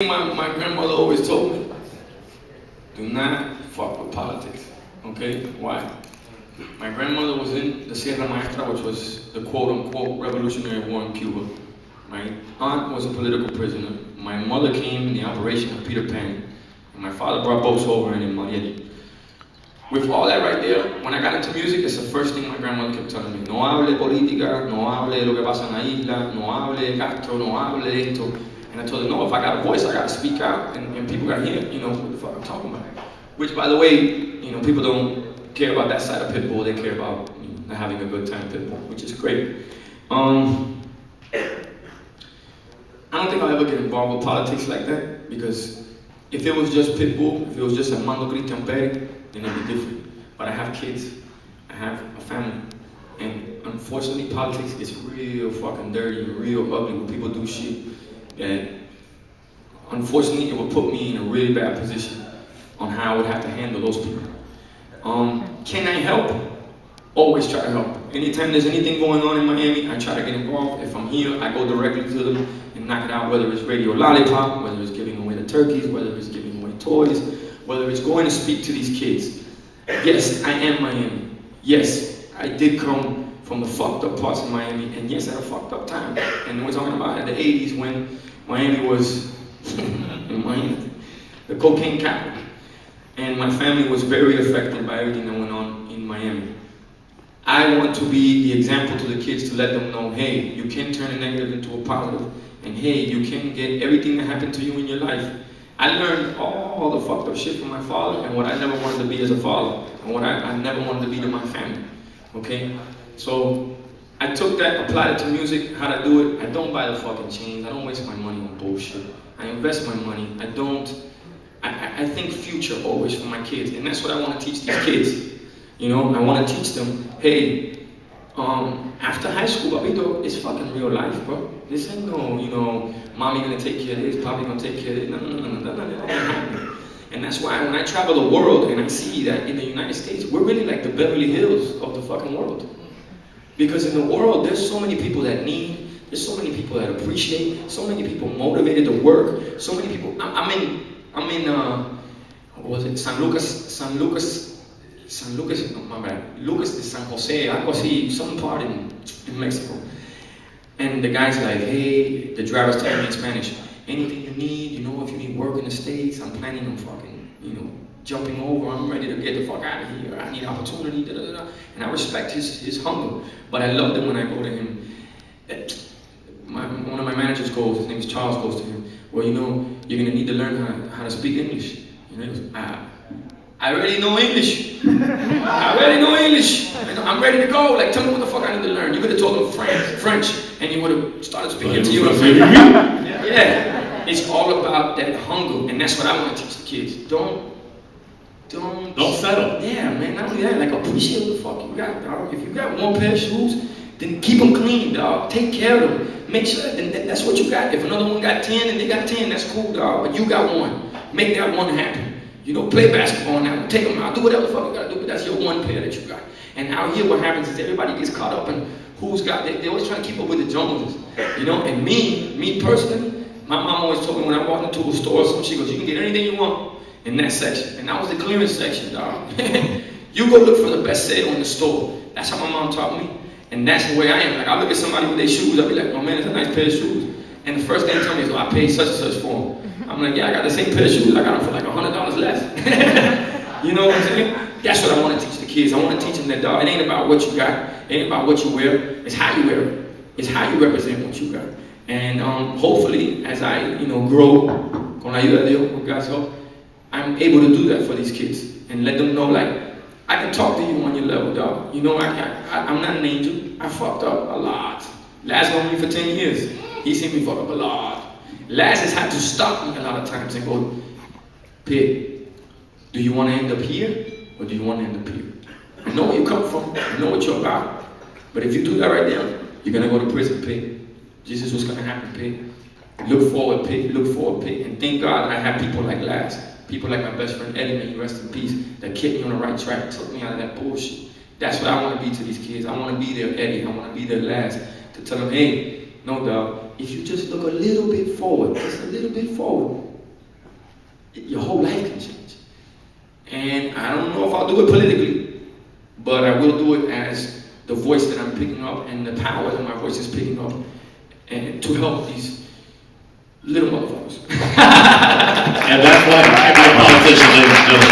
My grandmother always told me, do not fuck with politics. Okay? Why? My grandmother was in the Sierra Maestra, which was the quote-unquote revolutionary war in Cuba. My aunt was a political prisoner. My mother came in the operation of Peter Pan. And my father brought boats over in Mariel. With all that right there, when I got into music, it's the first thing my grandmother kept telling me. No hable política, no hable de lo que pasa en la isla, no hable de Castro, no hable de esto. And I told her, no, if I got a voice, I got to speak out, and people got to hear, what the fuck I'm talking about. Which, by the way, people don't care about that side of Pitbull. They care about having a good time Pitbull, which is great. I don't think I'll ever get involved with politics like that, because if it was just Pitbull, if it was just Armando Christian Perry, then it'd be different. But I have kids, I have a family, and unfortunately politics is real fucking dirty and real ugly when people do shit. And unfortunately, it would put me in a really bad position on how I would have to handle those people. Can I help? Always try to help. Anytime there's anything going on in Miami, I try to get involved. If I'm here, I go directly to them and knock it out, whether it's Radio Lollipop, whether it's giving away the turkeys, whether it's giving away toys, whether it's going to speak to these kids. Yes, I am Miami. Yes, I did come from the fucked up parts of Miami, and yes, I had a fucked up time. And we're talking about in the 80s when Miami was in Miami, the cocaine capital. And my family was very affected by everything that went on in Miami. I want to be the example to the kids to let them know, hey, you can turn a negative into a positive, and hey, you can get everything that happened to you in your life. I learned all the fucked up shit from my father and what I never wanted to be as a father, and what I never wanted to be to my family, okay? So I took that, applied it to music, how to do it. I don't buy the fucking chains. I don't waste my money on bullshit. I invest my money. I think future always for my kids. And that's what I want to teach these kids. I want to teach them, hey, after high school, papito, it's fucking real life, bro. This ain't no, mommy gonna take care of this, papi gonna take care of this. No. And that's why when I travel the world and I see that in the United States, we're really like the Beverly Hills of the fucking world. Because in the world, there's so many people that need, there's so many people that appreciate, so many people motivated to work, so many people. I'm in what was it, San Lucas, no, my bad, Lucas de San Jose, algo así, some part in Mexico. And the guy's like, hey, the driver's telling me in Spanish, anything you need, if you need work in the States, I'm planning on fucking, jumping over, I'm ready to get the fuck out of here, I need opportunity, da da da. And I respect his hunger, but I love it when I go to him. One of my managers goes, his name is Charles, goes to him, well, you're gonna need to learn how to speak English. He goes, I already know English. I already know English. I'm ready to go. Like, tell me what the fuck I need to learn. You could have told him French, and he would have started speaking to you in French. Yeah. It's all about that hunger, and that's what I want to teach the kids. Don't settle. Yeah, man. Not only that, like, appreciate what the fuck you got, dog. If you got one pair of shoes, then keep them clean, dog. Take care of them. Make sure that's what you got. If another one got 10 and they got 10, that's cool, dog. But you got one. Make that one happen. Play basketball now, take them out, do whatever the fuck you gotta do, but that's your one pair that you got. And out here what happens is everybody gets caught up in who's got, they always try to keep up with the Joneses. And me personally, my mom always told me when I walked into a store or something, she goes, you can get anything you want in that section. And that was the clearance section, dog. You go look for the best sale in the store. That's how my mom taught me. And that's the way I am. Like, I look at somebody with their shoes, I'll be like, oh man, it's a nice pair of shoes. And the first thing they tell me is, oh, I paid such and such for them. I'm like, yeah, I got the same pair of shoes. I got them for like $100 less. You know what I'm saying? That's what I want to teach the kids. I want to teach them that, dog, it ain't about what you got. It ain't about what you wear. It's how you wear it. It's how you represent what you got. And hopefully, as I, grow, con la ayuda de Dios, with God's help, I'm able to do that for these kids and let them know, like, I can talk to you on your level, dog. I'm not an angel. I fucked up a lot. Last known me for 10 years. He seen me fuck up a lot. Laz has had to stop me a lot of times and go, Pig, do you want to end up here or do you want to end up here? I know where you come from. I know what you're about. But if you do that right there, you're going to go to prison, Pig. This is what's going to happen, Pig. Look forward, Pig. Look forward, Pig. And thank God I have people like Laz, people like my best friend Eddie, may he rest in peace, that kept me on the right track, took me out of that bullshit. That's what I want to be to these kids. I want to be their Eddie. I want to be their Laz, to tell them, hey, no, dog, if you just look a little bit forward, just a little bit forward, your whole life can change. And I don't know if I'll do it politically, but I will do it as the voice that I'm picking up and the power that my voice is picking up, and to help these little motherfuckers. And that's why every politician is just